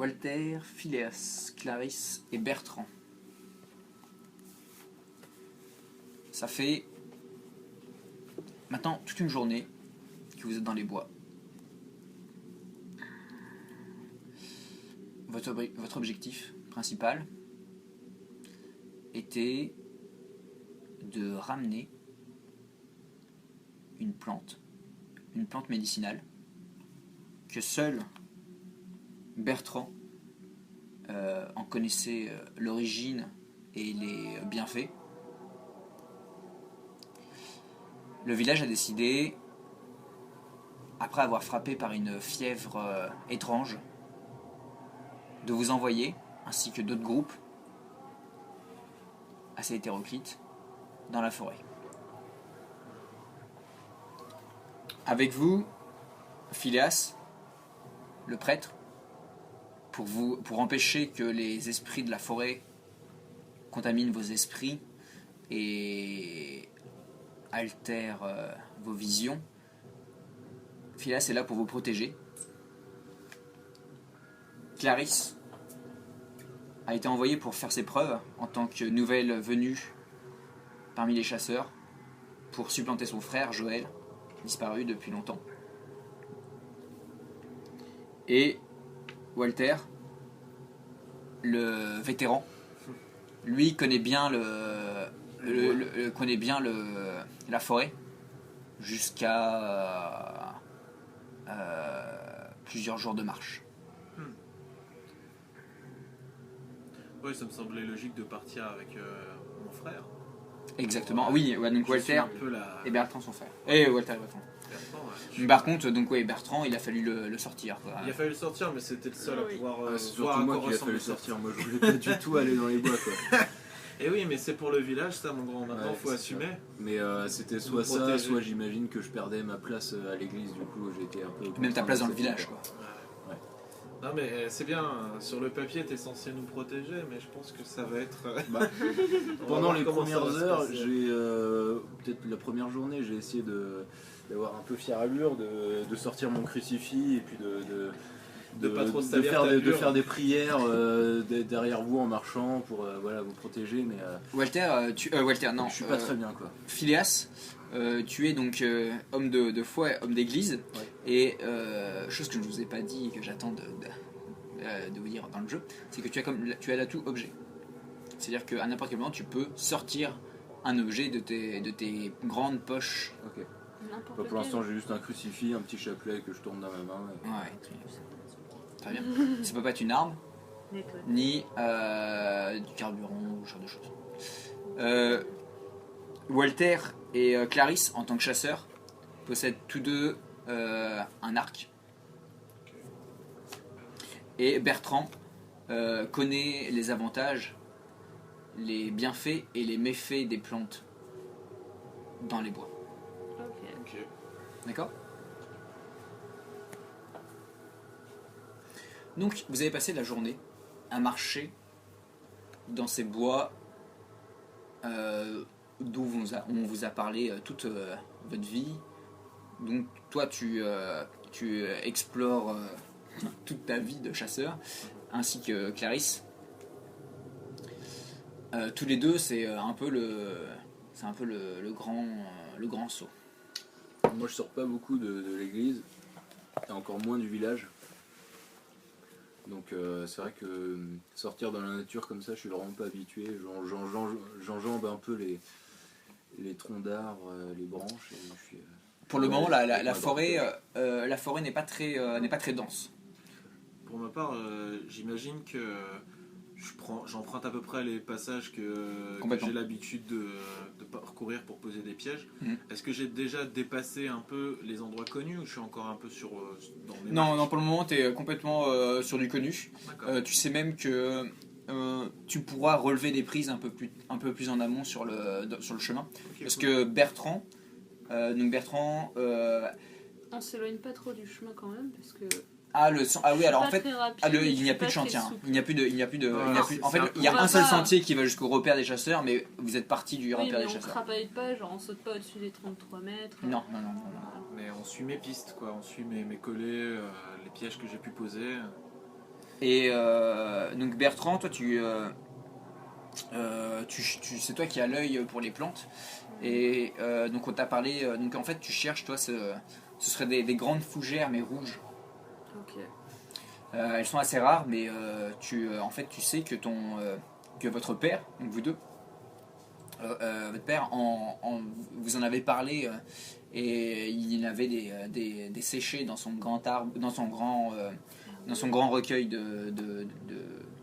Walter, Phileas, Clarisse et Bertrand. Ça fait maintenant toute une journée que vous êtes dans les bois. Votre objectif principal était de ramener une plante médicinale que seul Bertrand en connaissait l'origine et les bienfaits. Le village a décidé, après avoir frappé par une fièvre étrange, de vous envoyer, ainsi que d'autres groupes assez hétéroclites, dans la forêt. Avec vous, Phileas, le prêtre, pour empêcher que les esprits de la forêt contaminent vos esprits et altèrent vos visions. Phileas est là pour vous protéger. Clarisse a été envoyée pour faire ses preuves en tant que nouvelle venue parmi les chasseurs pour supplanter son frère Joël, disparu depuis longtemps. Et Walter, le vétéran, lui connaît bien la forêt jusqu'à plusieurs jours de marche. Oui, ça me semblait logique de partir avec mon frère. Exactement, oui, ouais, donc Walter et Bertrand sont frères. Et Walter et Bertrand. Par contre, donc ouais, Bertrand, il a fallu le sortir, quoi. Il a fallu le sortir, mais c'était le seul à pouvoir c'est voir surtout à moi quoi qui a fallu ressemble le ça. sortir. Moi, je voulais pas du tout aller dans les bois, quoi. Et oui, mais c'est pour le village, ça, mon grand. Maintenant, faut assumer. Ça. Mais c'était soit ça, protéger. soit j'imagine que je perdais ma place à l'église. Du coup, j'étais un peu. Même ta place dans le village, quoi. Ouais. Non, mais c'est bien. Sur le papier, t'es censé nous protéger, mais je pense que ça va être. Pendant les premières heures, j'ai peut-être la première journée, j'ai essayé d'avoir un peu fière allure, de sortir mon crucifix et puis de pas trop de faire des prières derrière vous en marchant pour vous protéger. Mais Walter, non. je suis pas très bien, quoi. Phileas, tu es donc homme de foi, homme d'église, Ouais. et chose que je ne vous ai pas dit et que j'attends de vous dire dans le jeu, c'est que tu as l'atout objet. C'est-à-dire qu'à n'importe quel moment, tu peux sortir un objet de tes grandes poches. Ok. Pour l'instant, j'ai juste un crucifix, un petit chapelet que je tourne dans ma main. Ouais, très bien. Ça peut pas être une arme, ni du carburant ou ce genre de choses. Walter et Clarisse, en tant que chasseurs, possèdent tous deux un arc. Et Bertrand connaît les avantages, les bienfaits et les méfaits des plantes dans les bois. Ok. D'accord ? Donc, vous avez passé la journée à marcher dans ces bois d'où on vous a parlé toute votre vie. Donc, toi, tu explores toute ta vie de chasseur, ainsi que Clarisse. Tous les deux, c'est un peu le grand saut. Moi, je sors pas beaucoup de l'église, et encore moins du village. Donc c'est vrai que sortir dans la nature comme ça, je suis vraiment pas habitué. J'enjambe un peu les troncs d'arbres, les branches. Et je suis, Pour le moment, la forêt n'est pas très dense. Pour ma part, j'imagine que j'emprunte à peu près les passages que j'ai l'habitude de parcourir pour poser des pièges. Est-ce que j'ai déjà dépassé un peu les endroits connus ou je suis encore un peu dans mes marques ? Non, pour le moment, tu es complètement sur du connu. Tu sais même que tu pourras relever des prises un peu plus en amont sur le chemin. Okay, parce cool. que Bertrand... On s'éloigne pas trop du chemin quand même, parce que... oui, alors en fait, rapide, il n'y a plus de chantier. Il n'y a plus de. En fait, il y a On va un seul pas- sentier qui va jusqu'au repère des chasseurs, mais vous êtes parti du Oui, repère mais des on chasseurs. travaille pas, genre on saute pas au-dessus des 33 mètres. Non. Mais on suit mes pistes, quoi. On suit mes collets, les pièges que j'ai pu poser. Et donc Bertrand, toi c'est toi qui as l'œil pour les plantes. Et donc on t'a parlé, donc en fait tu cherches, toi, ce serait des grandes fougères mais rouges. Ok. Elles sont assez rares, mais en fait tu sais que que votre père, donc vous deux, votre père, vous en avez parlé et il avait des séchés dans son grand arbre, dans son grand recueil de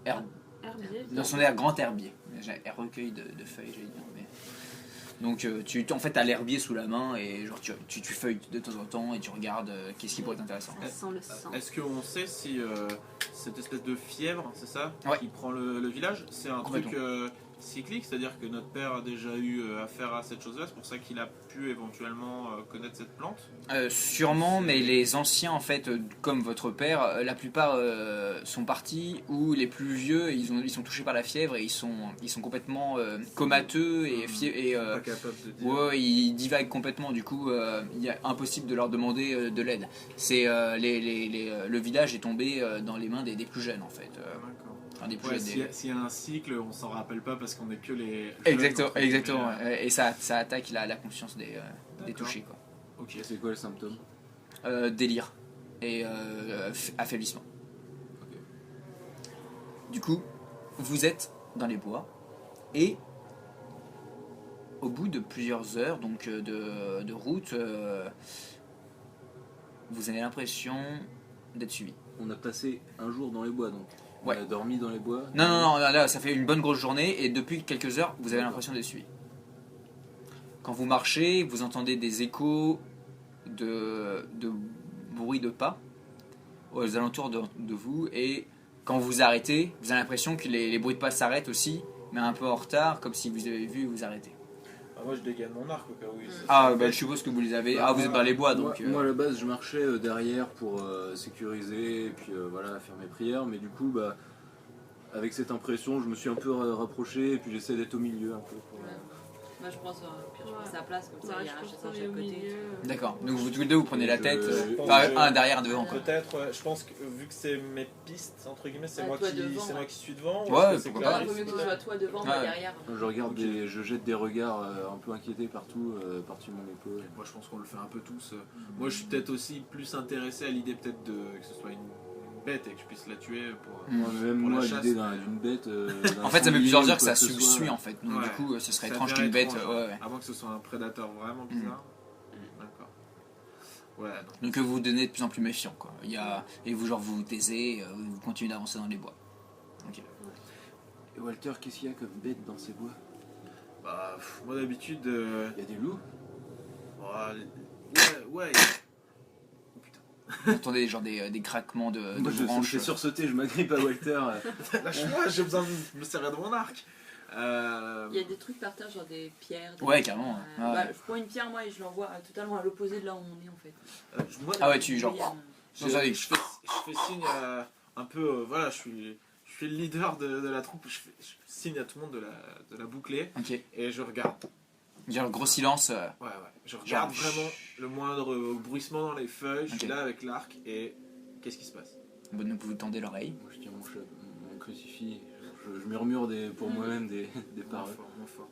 herbes, Herbier. dans son grand herbier. Recueil de feuilles, j'allais dire. Mais... Donc en fait t'as l'herbier sous la main et genre tu feuilles de temps en temps et tu regardes qu'est-ce qui pourrait être intéressant. Ça sent le sang. Est-ce qu'on sait si cette espèce de fièvre, c'est ça, Ouais. qui prend le village, c'est un truc cyclique, c'est-à-dire que notre père a déjà eu affaire à cette chose-là, c'est pour ça qu'il a pu éventuellement connaître cette plante? Sûrement, mais les anciens, en fait, comme votre père, la plupart sont partis, ou les plus vieux, ils sont touchés par la fièvre et ils sont complètement comateux et Pas capable de dire. ouais, ils divaguent complètement. Du coup, il est impossible de leur demander de l'aide. C'est le village est tombé dans les mains des plus jeunes, en fait. D'accord. Enfin, des plus Ouais, jeunes, s'il y a un cycle, on s'en rappelle pas parce qu'on est que les. Exactement, jeunes, exactement. Et ça attaque la conscience des touchés, quoi. Ok. C'est quoi le symptôme? Délire et affaiblissement. Ok. Du coup, vous êtes dans les bois et au bout de plusieurs heures donc de route, vous avez l'impression d'être suivi. On a passé un jour dans les bois donc. Ouais. On a dormi dans les bois. Non, là, ça fait une bonne grosse journée et depuis quelques heures, vous avez l'impression d'être suivi. Quand vous marchez, vous entendez des échos de bruit de pas aux alentours de vous et quand vous arrêtez, vous avez l'impression que les bruits de pas s'arrêtent aussi, mais un peu en retard, comme si vous avez vu vous arrêter. Moi je dégaine mon arc au cas où. Je suppose que vous les avez. Vous êtes dans les bois donc. Moi à la base je marchais derrière pour sécuriser et puis voilà faire mes prières, mais du coup avec cette impression je me suis un peu rapproché et puis j'essaie d'être au milieu un peu. Moi je pense sa place comme ça, il y a un chasseur je chaque côté. D'accord. Donc vous tous les deux vous prenez la tête, pense un derrière, un devant. Peut-être, je pense que vu que c'est mes pistes, entre guillemets, c'est moi qui suis devant. Ouais, ou est-ce que c'est pourquoi pas. Il vaut mieux que tu sois toi devant, moi derrière. Je regarde je jette des regards un peu inquiétés partout, par-dessus mon épaule. Moi je pense qu'on le fait un peu tous. Moi je suis peut-être aussi plus intéressé à l'idée peut-être que ce soit une bête et que je puisse la tuer pour. Moi la chasse, l'idée d'une bête. En fait, ça fait plusieurs heures que ça suit suit en fait. Donc Ouais. du coup, ce serait Ça étrange devient qu'une bête. étrange, Ouais. À moins que ce soit un prédateur vraiment bizarre. D'accord. Ouais. Donc vous vous devenez de plus en plus méfiant quoi. Et vous vous vous taisez, vous continuez d'avancer dans les bois. Ok. Et Walter, qu'est-ce qu'il y a comme bête dans ces bois? Moi d'habitude. Il y a des loups? Ouais. Vous entendez genre des craquements de Moi je branches. fais sursauter, je m'agrippe à Walter. Lâche-moi, j'ai besoin de me servir de mon arc. Il y a des trucs par terre, genre des pierres. Ouais, carrément. Je prends une pierre moi et je l'envoie totalement à l'opposé de là où on est en fait. Ah ouais, tu genre. Je fais signe un peu, voilà, je suis le leader de la troupe, je fais signe à tout le monde de la boucler Ok. et je regarde. Genre gros silence. Ouais, je regarde vraiment le moindre bruissement dans les feuilles, je suis Ok. là avec l'arc et qu'est-ce qui se passe? Bon, donc vous tendez l'oreille. Moi je tiens mon crucifix, je murmure pour moi-même des paroles. Moins fort.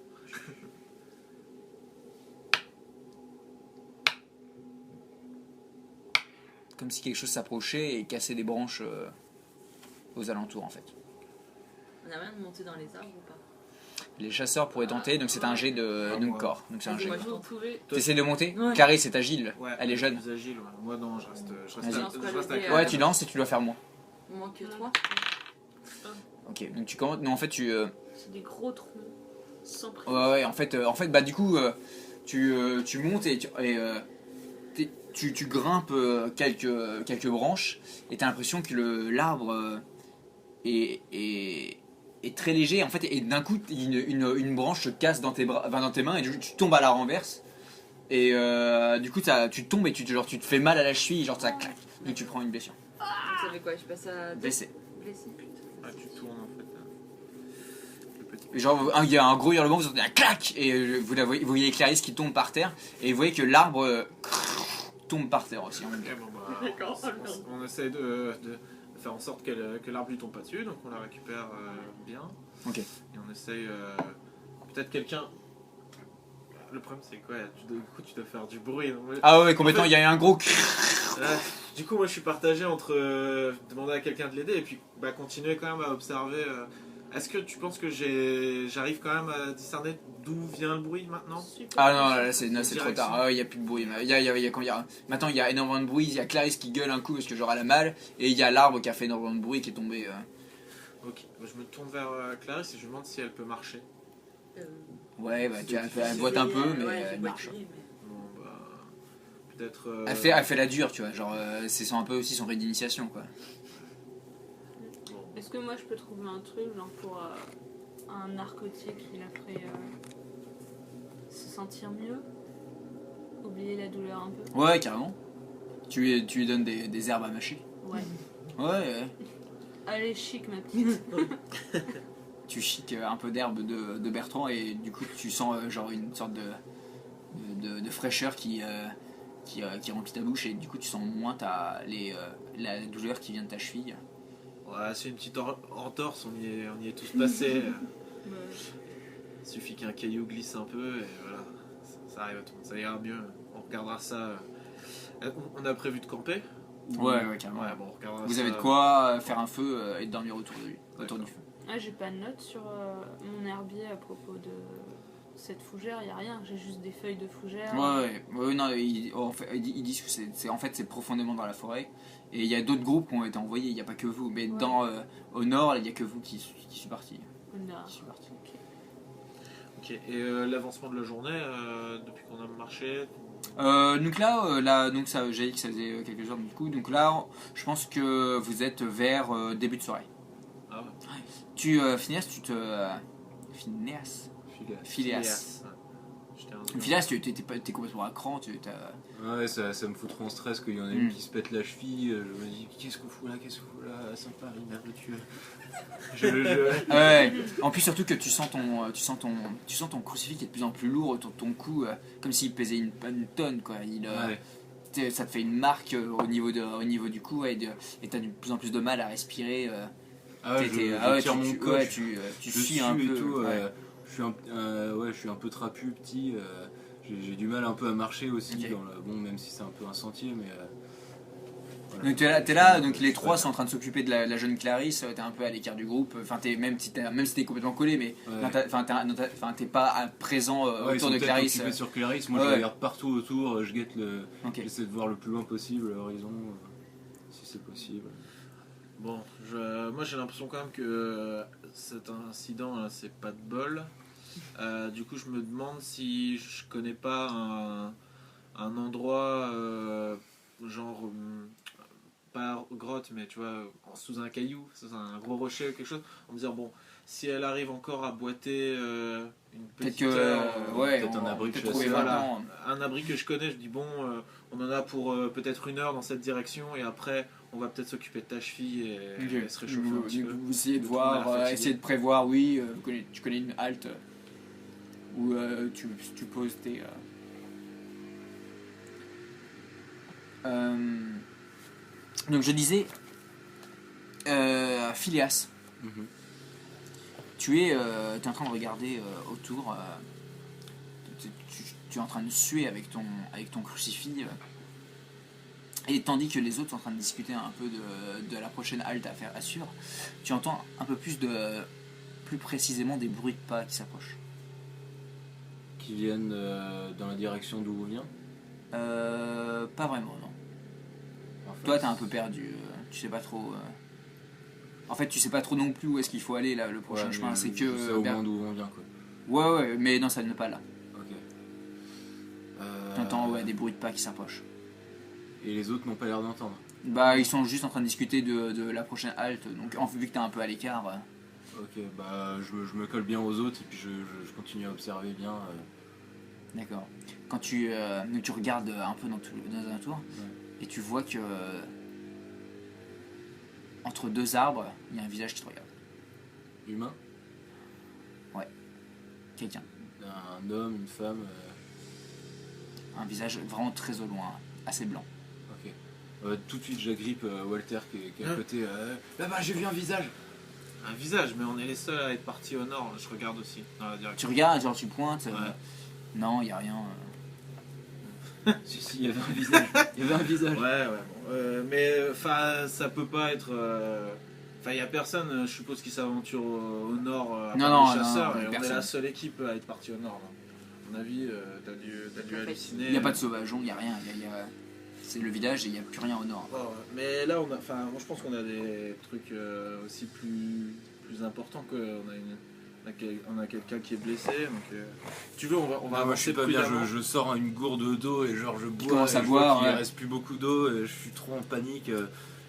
Comme si quelque chose s'approchait et cassait des branches aux alentours en fait. On a rien de monter dans les arbres ou pas? Les chasseurs pourraient tenter, donc c'est un jet de corps. Donc c'est un jet. Moi, Vous pouvez. T'essaies de monter? Ouais. Clarisse est agile, Ouais, elle est jeune. Plus agile, ouais. Moi non, je reste Vas-y. je reste à Ouais, côté. Ouais, tu lances et tu dois faire moins. Moins que 3. Ok, donc tu commences. Non, en fait, C'est des gros troncs sans prise. ouais, en fait, du coup, tu montes et tu grimpes quelques branches et t'as l'impression que l'arbre est très léger en fait et d'un coup une branche se casse dans tes mains et tu tombes à la renverse et du coup tu tombes et tu te fais mal à la cheville genre ça claque donc tu prends une blessure. Ça fait quoi? Je passe à Blessé. blessé. Ah, tu tournes en fait. Le petit. Et genre il y a un gros hurlement, vous entendez un clac et vous voyez Clarisse qui tombe par terre et vous voyez que l'arbre tombe par terre aussi. Ok, bon, on essaie de faire en sorte que l'arbre lui tombe pas dessus, donc on la récupère bien. Ok. Et on essaye. Peut-être quelqu'un. Le problème c'est quoi? Du coup tu dois faire du bruit. Ah ouais, complètement, il y a un gros... Du coup moi je suis partagé entre demander à quelqu'un de l'aider et puis continuer quand même à observer. Est-ce que tu penses que j'arrive quand même à discerner d'où vient le bruit maintenant? Ah non, là c'est trop tard, il n'y a plus de bruit. Maintenant il y a énormément de bruit, il y a Clarisse qui gueule un coup parce que genre elle a mal, et il y a l'arbre qui a fait énormément de bruit qui est tombé. Ok, je me tourne vers Clarisse et je lui demande si elle peut marcher. Ouais, elle boite un peu, mais elle marche. Bon, peut-être. Elle fait la dure, tu vois, genre c'est un peu aussi son rite d'initiation quoi. Est-ce que moi je peux trouver un truc, genre pour un narcotique qui la ferait se sentir mieux? Oublier la douleur un peu? Ouais, carrément. Tu lui donnes des herbes à mâcher. Ouais. Ouais. Allez, chic ma petite. Tu chiques un peu d'herbe de Bertrand et du coup tu sens genre une sorte de fraîcheur qui remplit ta bouche et du coup tu sens moins la douleur qui vient de ta cheville. Ouais, c'est une petite entorse, on y est tous passés. Il suffit qu'un caillou glisse un peu et voilà, ça arrive à tout le monde, ça ira mieux. On regardera ça. On a prévu de camper? Ouais, carrément. Ouais, bon, on regardera Vous ça. avez de quoi faire un feu et de dormir autour du feu. Ah, j'ai pas de notes sur mon herbier à propos de cette fougère, y a rien, j'ai juste des feuilles de fougère. Ouais, non, ils disent que c'est profondément dans la forêt et il y a d'autres groupes qui ont été envoyés, il n'y a pas que vous, mais au nord, il n'y a que vous qui suis parti. Ok, et l'avancement de la journée, depuis qu'on a marché? Donc là, donc ça, j'ai dit que ça faisait quelques heures du coup, donc là, je pense que vous êtes vers début de soirée. Ah ouais. Phineas, t'es complètement à cran, Ouais, ça me fout trop en stress qu'il y en a une qui se pète la cheville. Je me dis, qu'est-ce qu'on fout là, sympa, il m'a Ouais. En plus surtout que tu sens ton crucifix qui est de plus en plus lourd autour de ton cou, comme s'il pesait une tonne quoi. Ça te fait une marque au niveau du cou et t'as de plus en plus de mal à respirer. Tu suis un peu. Tout, je suis un peu trapu, petit. J'ai du mal un peu à marcher aussi. Okay. Même si c'est un peu un sentier, mais. Voilà. Donc t'es là, donc les trois sont en train de s'occuper de la jeune Clarisse. T'es un peu à l'écart du groupe. Enfin, même si t'es complètement collé, mais t'es pas présent autour de Clarisse. Occupé sur Clarisse. Moi, je regarde partout autour. Je guette j'essaie de voir le plus loin possible l'horizon, si c'est possible. Bon, moi j'ai l'impression quand même que cet incident là, c'est pas de bol. Du coup, je me demande si je connais pas un endroit genre pas grotte, mais tu vois, sous un caillou, sous un gros rocher ou quelque chose, en me disant bon, si elle arrive encore à boiter une petite peut-être un abri que un abri que je connais, je dis bon, on en a pour peut-être 1 heure dans cette direction et après on va peut-être s'occuper de ta cheville et se réchauffer un petit peu. Vous essayez de voir, essayer de prévoir, oui, tu connais une halte où tu poses tes... Donc je disais, Phileas, tu es en train de regarder autour, tu es en train de suer avec ton crucifix, et tandis que les autres sont en train de discuter un peu de la prochaine halte à faire assure, tu entends un peu plus précisément des bruits de pas qui s'approchent. Qui viennent dans la direction d'où on vient? Pas vraiment, non. Enfin, toi, t'es un peu perdu. Tu sais pas trop. En fait, tu sais pas trop non plus où est-ce qu'il faut aller là, le prochain chemin. C'est que. Je sais au moins d'où on vient, quoi. Ouais, mais non, ça ne pas là. Ok. T'entends des bruits de pas qui s'approchent. Et les autres n'ont pas l'air d'entendre. Bah, ils sont juste en train de discuter de la prochaine halte. Donc, vu que t'es un peu à l'écart. Ok, je me colle bien aux autres et puis je continue à observer bien. D'accord. Quand tu regardes un peu dans un tour, et tu vois que entre deux arbres, il y a un visage qui te regarde. Humain? Ouais. Quelqu'un. Un homme, une femme. Un visage vraiment très au loin, assez blanc. Ok. Tout de suite j'agrippe Walter qui est à côté. Là-bas j'ai vu un visage. Un visage, mais on est les seuls à être partis au nord, je regarde aussi dans la direction. Tu regardes, genre tu pointes. Non, y a rien. Si, il y avait un visage. Il y avait un visage. Ouais, bon. Mais ça peut pas être. Il y a personne, je suppose, qui s'aventure au nord à part les chasseurs, et on est la seule équipe à être partie au nord. Là. À mon avis, t'as dû halluciner. Il n'y a pas de sauvageons, il n'y a rien. C'est le village et il n'y a plus rien au nord. Ouais. Mais là, moi je pense qu'on a des trucs aussi plus importants on a quelqu'un qui est blessé. Donc, tu veux, on va moi je suis pas bien, je sors une gourde d'eau et genre je bois. À boire, il reste plus beaucoup d'eau et je suis trop en panique.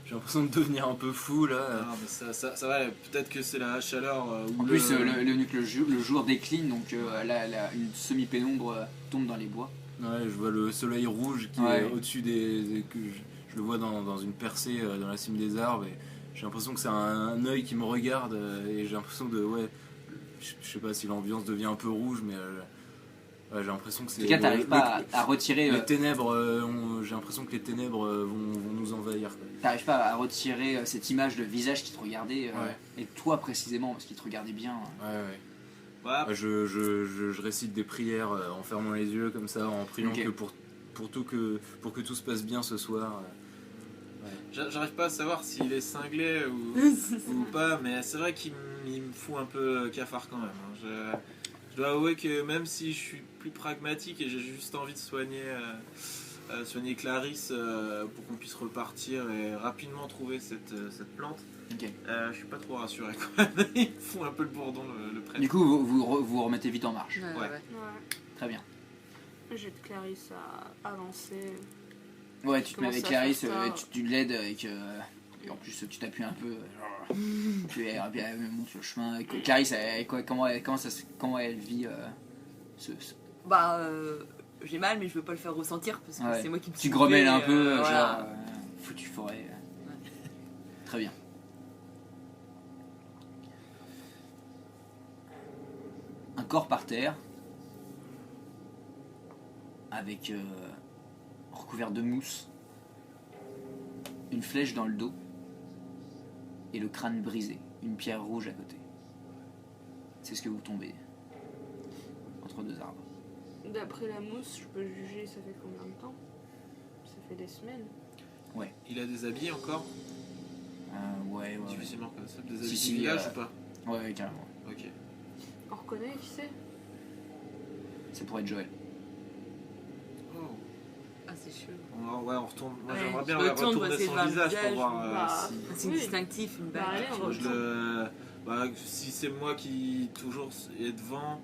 J'ai l'impression de devenir un peu fou là. Non, mais ça va, peut-être que c'est la chaleur. En plus, le jour décline, donc une semi-pénombre tombe dans les bois. Ouais, je vois le soleil rouge qui est au-dessus je le vois dans une percée dans la cime des arbres et j'ai l'impression que c'est un œil qui me regarde et j'ai l'impression de je sais pas si l'ambiance devient un peu rouge mais j'ai l'impression que c'est. En tout cas, t'arrives pas à retirer. Les ténèbres, j'ai l'impression que les ténèbres vont nous envahir. T'arrives pas à retirer cette image de visage qui te regardait et toi précisément parce qu'il te regardait bien. Ouais. Je récite des prières en fermant les yeux comme ça, en priant que pour que tout se passe bien ce soir. J'arrive pas à savoir s'il est cinglé ou pas, mais c'est vrai qu'il me fout un peu cafard quand même. Je dois avouer que même si je suis plus pragmatique et j'ai juste envie de soigner Clarisse pour qu'on puisse repartir et rapidement trouver cette plante, je suis pas trop rassuré quand même. Il me fout un peu le bourdon le prêtre. Du coup, vous remettez vite en marche. Ouais. Très bien. J'aide Clarisse à avancer. Ouais, tu te mets avec Clarisse, tu l'aides et en plus tu t'appuies un peu. Tu montes le chemin. Clarisse, comment elle vit j'ai mal, mais je veux pas le faire ressentir parce que c'est moi qui me suis. Tu grommelles un peu, voilà. foutu forêt. Très bien. Un corps par terre, avec recouvert de mousse, une flèche dans le dos et le crâne brisé, une pierre rouge à côté. C'est ce que vous tombez entre deux arbres. D'après la mousse, je peux juger ça fait combien de temps? Ça fait des semaines. Ouais. Il a des habits encore? Ouais. Difficilement comme ça. Des habits du village ou pas? Ouais, carrément. Ok. On reconnaît qui c'est? C'est pour être Joël. Oh. Ah, c'est chaud. On retourne. Moi, j'aimerais bien retourner son visage pour voir si. C'est distinctif, une bague. Si c'est moi qui toujours est devant,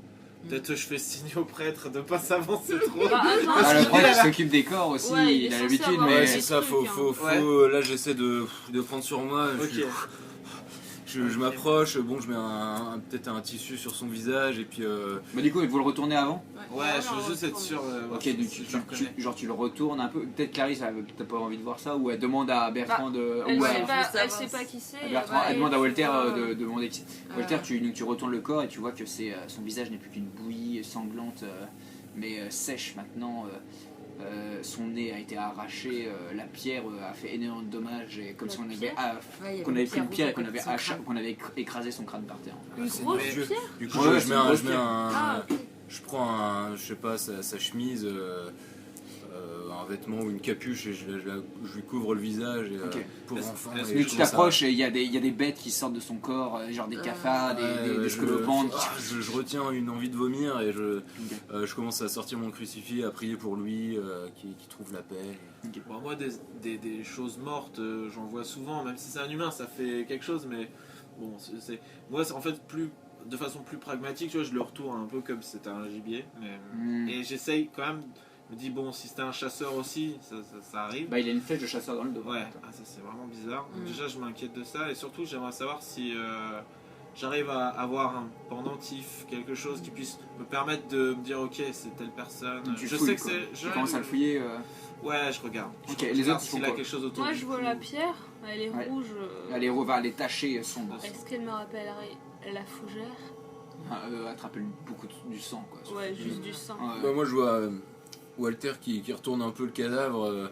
peut-être je fais signe au prêtre de pas s'avancer trop. Le prêtre s'occupe des corps aussi, il a l'habitude, mais c'est ça, faut. Là, j'essaie de prendre sur moi. Je m'approche, je mets peut-être un tissu sur son visage et puis. Du coup, vous le retournez avant? Ouais, je veux juste être sûr. Ok, donc tu le retournes un peu. Peut-être Clarisse, t'as pas envie de voir ça, ou elle demande à Bertrand de. Elle sait pas qui c'est. Elle demande à Walter de demander qui c'est. Walter, tu retournes le corps et tu vois que son visage n'est plus qu'une bouillie sanglante, mais sèche maintenant. Son nez a été arraché, la pierre a fait énormément de dommages, et comme si on avait pris une pierre et qu'on avait écrasé son crâne par terre. Une grosse pierre? Du coup, je prends je sais pas, sa chemise, un vêtement ou une capuche et je lui couvre le visage pour enfant. Tu t'approches et il y a des bêtes qui sortent de son corps, genre des cafards, des scolopendres. Je retiens une envie de vomir et je commence à sortir mon crucifix, à prier pour lui, qui trouve la paix. Bon, moi, des choses mortes, j'en vois souvent, même si c'est un humain, ça fait quelque chose, mais bon, moi, en fait, de façon plus pragmatique, tu vois, je le retourne un peu comme si c'était un gibier, et j'essaye quand même. Je me dis, bon, si c'était un chasseur aussi, ça arrive. Il a une flèche de chasseur dans le dos. Ouais, ça c'est vraiment bizarre. Donc, déjà, je m'inquiète de ça. Et surtout, j'aimerais savoir si j'arrive à avoir un pendentif, quelque chose qui puisse me permettre de me dire, ok, c'est telle personne. Je sais que c'est. Tu commences à le fouiller. Ouais, je regarde. Les autres, s'il a quelque chose autour. Moi, je vois la pierre, elle est rouge. Elle est tachée sombre. Est-ce qu'elle me rappellerait la fougère? Attraper beaucoup du sang, quoi. Ouais, juste du sang. Moi, je vois Walter qui retourne un peu le cadavre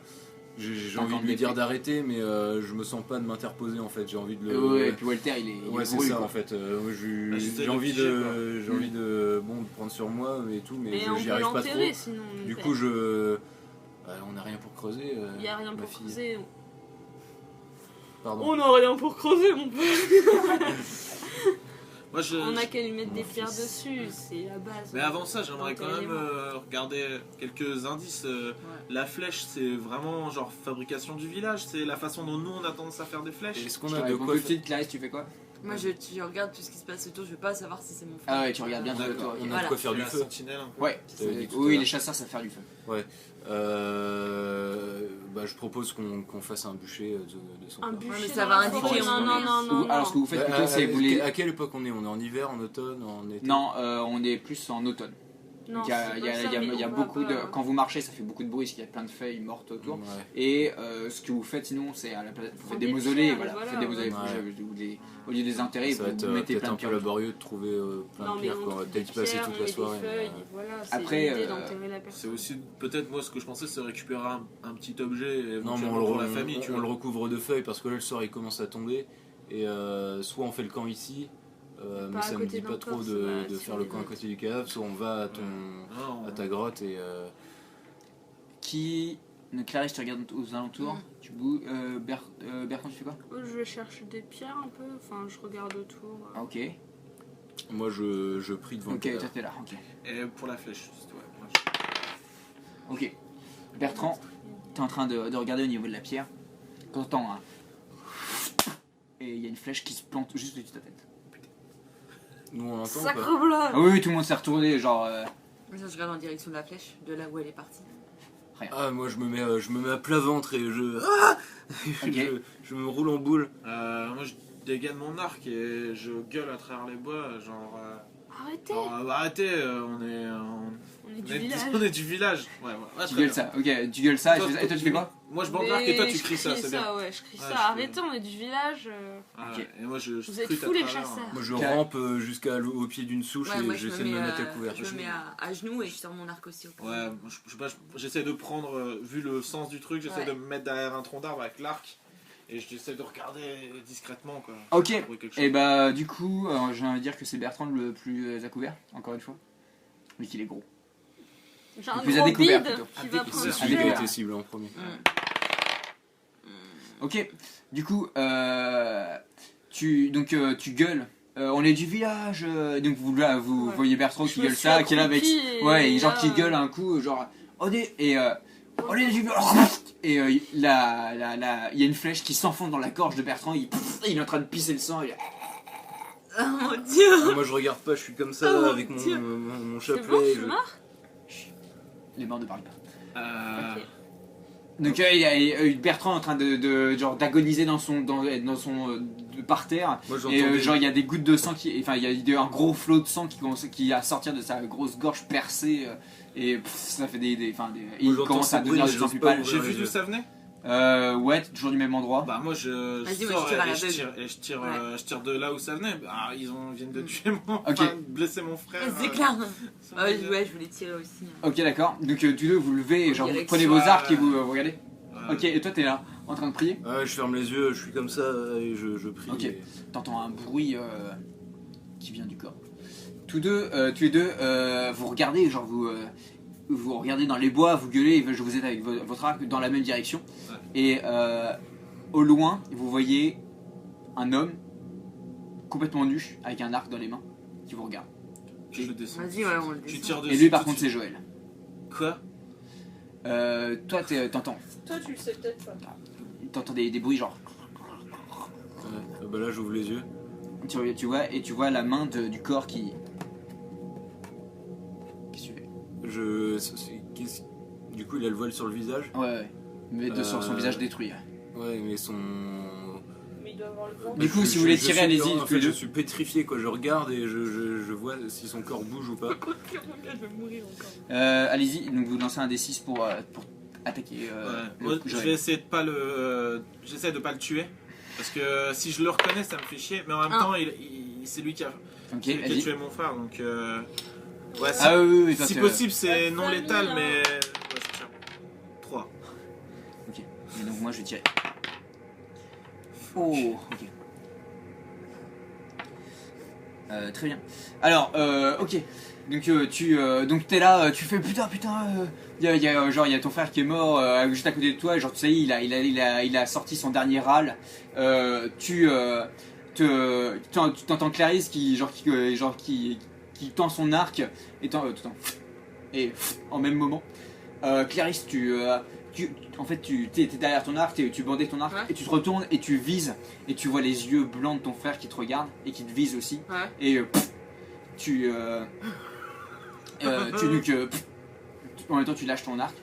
J'ai envie de lui dire d'arrêter, mais je me sens pas de m'interposer en fait. J'ai envie de le. Ouais, et puis Walter, il est. Ouais, c'est ça en fait. J'ai envie de prendre sur moi et tout, mais j'y arrive pas trop. Sinon, du coup, on n'a rien pour creuser. Il y a rien pour creuser. Pardon. On n'a rien pour creuser, mon père. On a qu'à lui mettre des pierres dessus, c'est la base. Mais avant ça, j'aimerais quand même regarder quelques indices. La flèche, c'est vraiment genre fabrication du village. C'est la façon dont nous on a tendance à faire des flèches. Est-ce qu'on a de quoi faire? Clarisse, tu fais quoi? Moi je regarde tout ce qui se passe autour, je veux pas savoir si c'est mon frère. Ah ouais, tu regardes bien autour. On a de quoi faire du feu. Ouais, oui, les chasseurs savent faire du feu. Ouais. Je propose qu'on fasse un bûcher de son Un père. bûcher, mais ça va indiquer. Non. Alors, ce que vous faites plutôt, c'est vous les. À quelle époque on est? On est en hiver, en automne, en été? Non, on est plus en automne. Non, Il y a beaucoup de. Quand vous marchez, ça fait beaucoup de bruit parce qu'il y a plein de feuilles mortes autour. Ouais. Et ce que vous faites sinon, c'est à la place. Vous faites des mausolées, voilà. Vous faites des mausolées. Au lieu des enterrés, ça va vous être mettez peut-être plein un de peu pierres. laborieux de trouver plein de pierres. On va peut-être y passer toute la soirée. Après, c'est aussi peut-être moi ce que je pensais, c'est récupérer un petit objet Non, mais pour la famille. on le recouvre de feuilles parce que là le soir il commence à tomber. Et soit on fait le camp ici. Mais ça me dit pas trop de faire le camp à côté du cave, soit on va à ta grotte et. Clarisse, tu regardes aux alentours. Tu bouges. Bertrand, tu fais quoi? Je cherche des pierres un peu, enfin je regarde autour. Ah, ok. Moi je prie devant. Ok, toi t'es là. Ok. Et pour la flèche, Ok. Bertrand, t'es en train de regarder au niveau de la pierre. Quand t'entends un. Et il y a une flèche qui se plante juste au-dessus de ta tête. Nous on l'entend. Sacre bloc. Ah oui, tout le monde s'est retourné, genre. Je regarde en direction de la flèche, de là où elle est partie. Ah, moi je me mets à plat ventre et Okay. je me roule en boule. Moi je dégaine mon arc et je gueule à travers les bois, genre. Arrêtez. Arrêtez, On est du village. On est du village. Ouais, Tu gueules ça, ok, tu gueules ça, et toi tu fais quoi? Moi je bande l'arc et toi tu cries ça, c'est bien. Ouais, je crie ça. Arrêtez, on est du village. Okay. Et moi vous êtes fous les chasseurs. Moi je rampe jusqu'au pied d'une souche et j'essaie de me mettre à couvert. Je me mets à genoux et je sors mon arc aussi. Ouais, j'essaie de prendre, vu le sens du truc, j'essaie de me mettre derrière un tronc d'arbre avec l'arc. Et j'essaie de regarder discrètement quoi. Ok, et bah du coup, j'ai envie de dire que c'est Bertrand le plus à couvert, encore une fois. Mais qu'il est gros. J'ai un plus à gros découvert bide plutôt. qui va prendre C'est celui qui a été ciblé en premier. Ok, du coup, tu gueules. On est du village, donc vous voyez Bertrand qui gueule ça, qui est là avec, ouais, genre qui gueule un coup, genre on est du village. Et il y a une flèche qui s'enfonce dans la gorge de Bertrand. Il est en train de pisser le sang. Oh mon dieu! Moi je regarde pas, je suis comme ça avec mon chapelet. Les morts ne parlent pas. Okay. Donc il y a Bertrand en train de genre d'agoniser dans son par terre. Moi, et genre il y a des gouttes de sang il y a un gros flot de sang qui commence à sortir de sa grosse gorge percée et ça fait il commence à devenir de plus en plus pâle. J'ai vu d'où ça venait. Ouais, toujours du même endroit. Bah moi je sors et je tire de là où ça venait. Bah ils viennent de tuer blesser mon frère. C'est clair. Ouais, je voulais tirer aussi. Ok, d'accord. Donc tous deux vous levez et genre vous prenez vos arcs et vous regardez. Ok, et toi t'es là en train de prier. Ouais, je ferme les yeux, je suis comme ça et je prie. Ok. T'entends un bruit qui vient du corps. Tous les deux, vous regardez, genre vous regardez dans les bois, vous gueulez, vous êtes avec votre arc dans la même direction. Ouais. Et au loin, vous voyez un homme complètement nu, avec un arc dans les mains, qui vous regarde. Je le descends. Vas-y, ouais, on le descend. Et lui, par contre, c'est Joël. Quoi? Toi, t'entends. Toi, tu le sais peut-être pas. T'entends des bruits genre. Ouais, bah là, j'ouvre les yeux. Tu vois la main du corps qui. Du coup, il a le voile sur le visage. Ouais. Mais sur son visage détruit. Ouais, mais son. Mais il doit avoir le ventre. Du coup, si vous voulez tirer, allez-y. En fait, je suis pétrifié, quoi. Je regarde et je vois si son corps bouge ou pas. Je vais mourir encore. Allez-y. Donc vous lancez un D6 pour attaquer. Moi, je vais essayer de pas j'essaie de pas le tuer. Parce que si je le reconnais, ça me fait chier. Mais en même temps, c'est lui qui a tué mon frère. Donc. Ouais, oui, si possible, c'est non létal, mais. Ouais, c'est 3. Ok. Et donc moi je vais tirer. Oh, ok. Très bien. Alors, ok. Donc t'es là, tu fais putain, il y a ton frère qui est mort juste à côté de toi, genre tu sais, il a sorti son dernier râle. Tu t'entends Clarisse qui tend son arc et en même moment, Clarisse, en fait, t'es derrière ton arc, tu bandais ton arc, et tu te retournes et tu vises, et tu vois les yeux blancs de ton frère qui te regardent et qui te visent aussi. Et en même temps tu lâches ton arc.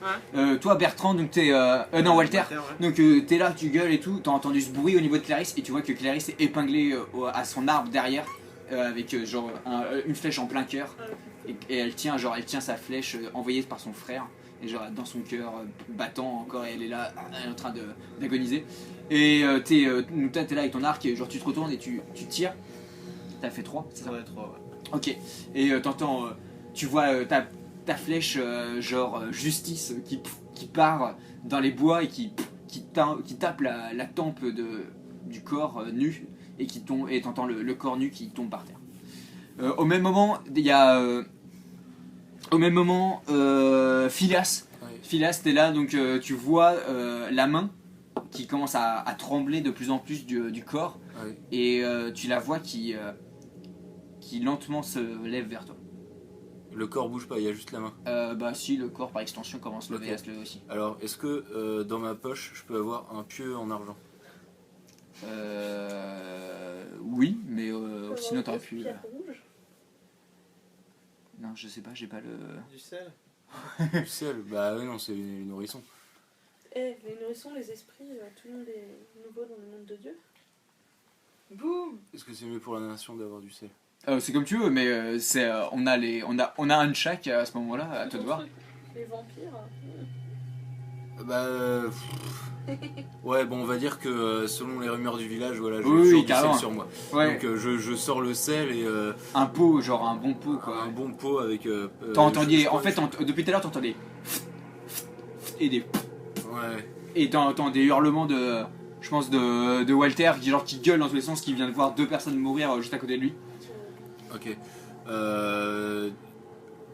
Toi Bertrand, donc t'es non Walter, donc t'es là, tu gueules et tout, t'as entendu ce bruit au niveau de Clarisse et tu vois que Clarisse est épinglée à son arbre derrière avec une flèche en plein cœur et elle tient sa flèche envoyée par son frère et genre dans son cœur battant encore et elle est là, elle est en train d'agoniser et t'es là avec ton arc et genre tu te retournes et tu tires. T'as fait 3, c'est ça? Ouais, 3, ouais. Ok, et t'entends, tu vois ta flèche justice qui part dans les bois et qui tape la tempe du corps nu et qui tombe, et t'entends le corps nu qui tombe par terre. Au même moment, il y a Phileas. Phileas, t'es là, donc tu vois la main qui commence à trembler de plus en plus du corps et tu la vois qui lentement se lève vers toi. Le corps bouge pas, il y a juste la main. Bah si, le corps par extension commence à se lever aussi. Alors, est-ce que dans ma poche, je peux avoir un pieu en argent? Oui, mais sinon t'aurais pu... Non, je sais pas, j'ai pas le... Du sel? Du sel? Bah oui, non, c'est les nourrissons. Les nourrissons, les esprits, tout le monde est nouveau dans le monde de Dieu. Boum! Est-ce que c'est mieux pour la nation d'avoir du sel? c'est comme tu veux, mais on a un chaque à ce moment-là, à toi de voir. Les vampires. Bah... ouais, bon, on va dire que selon les rumeurs du village, voilà, j'ai Oui, toujours du carrément. sel sur moi. Ouais. Donc je sors le sel et... Un pot, genre un bon pot quoi. Un bon pot avec... T'as entendu, en fait, depuis tout à l'heure t'entendais... Et des... Ouais. Et t'entends des hurlements de... Je pense de Walter qui gueule dans tous les sens, qui vient de voir 2 personnes mourir juste à côté de lui. Ok.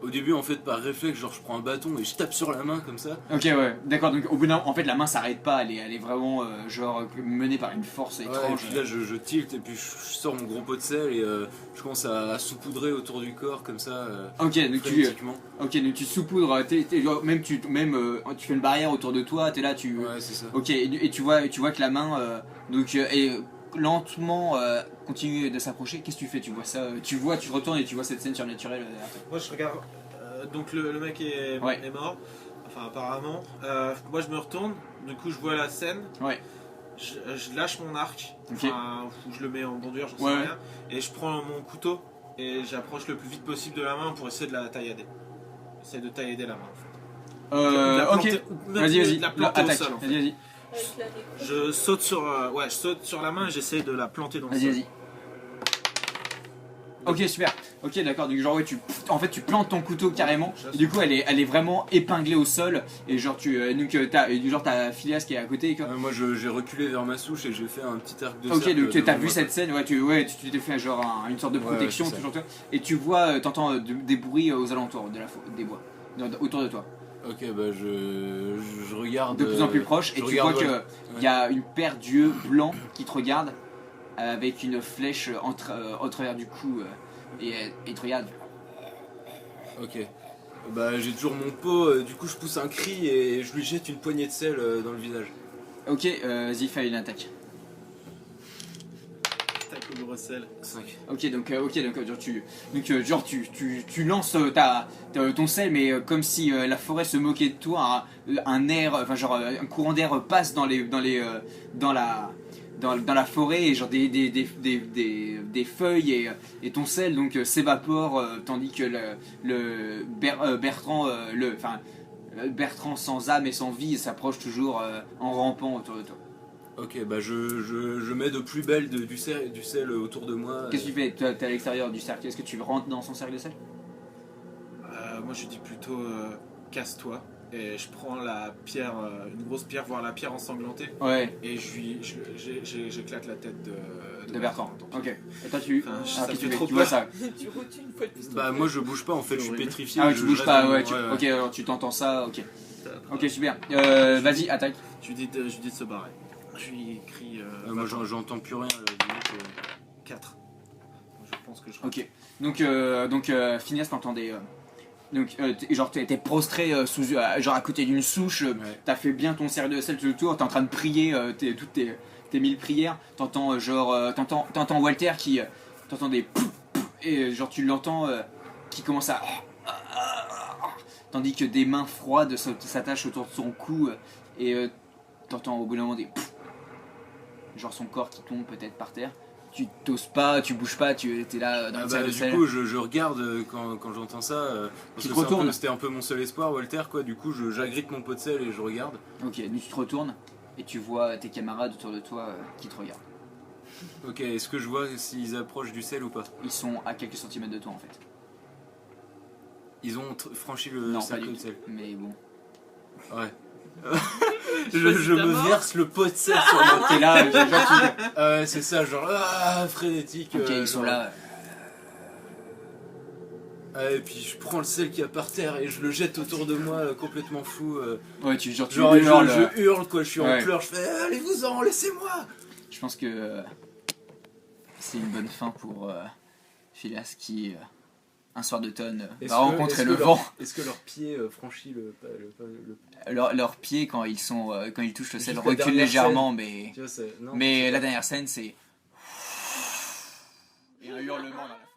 Au début, en fait, par réflexe, genre je prends un bâton et je tape sur la main comme ça. Ok, ouais, d'accord. Donc au bout d'un, en fait, la main s'arrête pas. Elle est vraiment menée par une force étrange. Et puis là, je tilte et puis je sors mon gros pot de sel et je commence à saupoudrer autour du corps comme ça. Ok, donc tu saupoudres. Tu fais une barrière autour de toi. T'es là, tu. Ouais, c'est ça. Ok, et tu vois que la main est lentement continue de s'approcher. Qu'est-ce que tu fais? Tu vois ça? Tu te retournes et tu vois cette scène surnaturelle derrière toi. Moi je regarde, donc le mec est mort, enfin apparemment. Moi je me retourne, du coup je vois la scène, je lâche mon arc, ou je le mets en bordure, j'en sais rien, et je prends mon couteau et j'approche le plus vite possible de la main pour essayer de la taillader. Essayer de taillader la main en fait. Ok, vas-y, la planter au sol en fait. Vas-y. Je saute sur la main et j'essaie de la planter dans le sol. Vas-y. Ok, super. Ok, d'accord. Donc genre tu plantes ton couteau carrément. Et du coup, elle est vraiment épinglée au sol. Et genre t'as Phileas qui est à côté. Moi, j'ai reculé vers ma souche et j'ai fait un petit arc de cercle. Ok, donc t'as vu moi, cette scène. Tu t'es fait genre une sorte de protection. Et tu vois, t'entends des bruits aux alentours des bois, autour de toi. Ok, bah je regarde. De plus en plus proche, et tu vois qu'il y a une paire d'yeux blancs qui te regardent avec une flèche au travers du cou et te regarde. Ok. Bah j'ai toujours mon pot, du coup je pousse un cri et je lui jette une poignée de sel dans le visage. Ok, vas-y, fais une attaque. Le recel. 5. Ok, donc tu lances ton sel, mais comme si la forêt se moquait de toi, un courant d'air passe dans la forêt et genre des feuilles et ton sel donc s'évapore tandis que Bertrand sans âme et sans vie s'approche toujours en rampant autour de toi. Ok, bah je mets de plus belle du sel autour de moi. Qu'est-ce que tu fais? T'es à l'extérieur du cercle, est-ce que tu rentres dans son cercle de sel? Moi je dis plutôt casse-toi. et je prends la pierre, une grosse pierre, voire la pierre ensanglantée, et j'éclate la tête de Bertrand. Ok. Et toi tu tu vois ça. Tu routes une fois de plus. Bah moi je bouge pas en fait, je suis pétrifié. Ah ouais, tu bouges pas, ok, alors tu t'entends ça, ok. Ok, super. Vas-y, attaque. Je lui dis de se barrer. Je lui crie. Moi j'entends plus rien. 4. Je pense que je. Ok. Donc Phineas, t'entendais. Genre t'es prostré genre à côté d'une souche. T'as fait bien ton cercle de sel tout autour. T'es en train de prier toutes tes 1000 prières. T'entends t'entends Walter qui t'entends des pouf, pouf, et genre tu l'entends qui commence à tandis que des mains froides s'attachent autour de son cou et t'entends au bout d'un moment des pouf, genre son corps qui tombe peut-être par terre. Tu t'oses pas, tu bouges pas, tu étais là dans le salle de sel. Du coup, je regarde quand j'entends ça. Parce que c'était un peu mon seul espoir, Walter, quoi. Du coup, j'agrippe mon pot de sel et je regarde. Ok, donc tu te retournes et tu vois tes camarades autour de toi qui te regardent. Ok, est-ce que je vois s'ils approchent du sel ou pas? Ils sont à quelques centimètres de toi en fait. Ils ont franchi le cercle de sel. Mais bon. Ouais. je me verse le pot de sel sur moi. T'es là, c'est ça, genre frénétique. Ok, ils sont là. Et puis je prends le sel qu'il y a par terre et je le jette autour de moi complètement fou. Ouais, tu hurles. Je hurle quoi, je suis en pleurs, je fais allez-vous-en, laissez-moi. Je pense que c'est une bonne fin pour Phineas qui, un soir d'automne, va rencontrer le vent. Est-ce que leur pied franchit le Leurs pieds, quand ils touchent le sel, reculent légèrement, mais la dernière scène, c'est... Et un hurlement dans la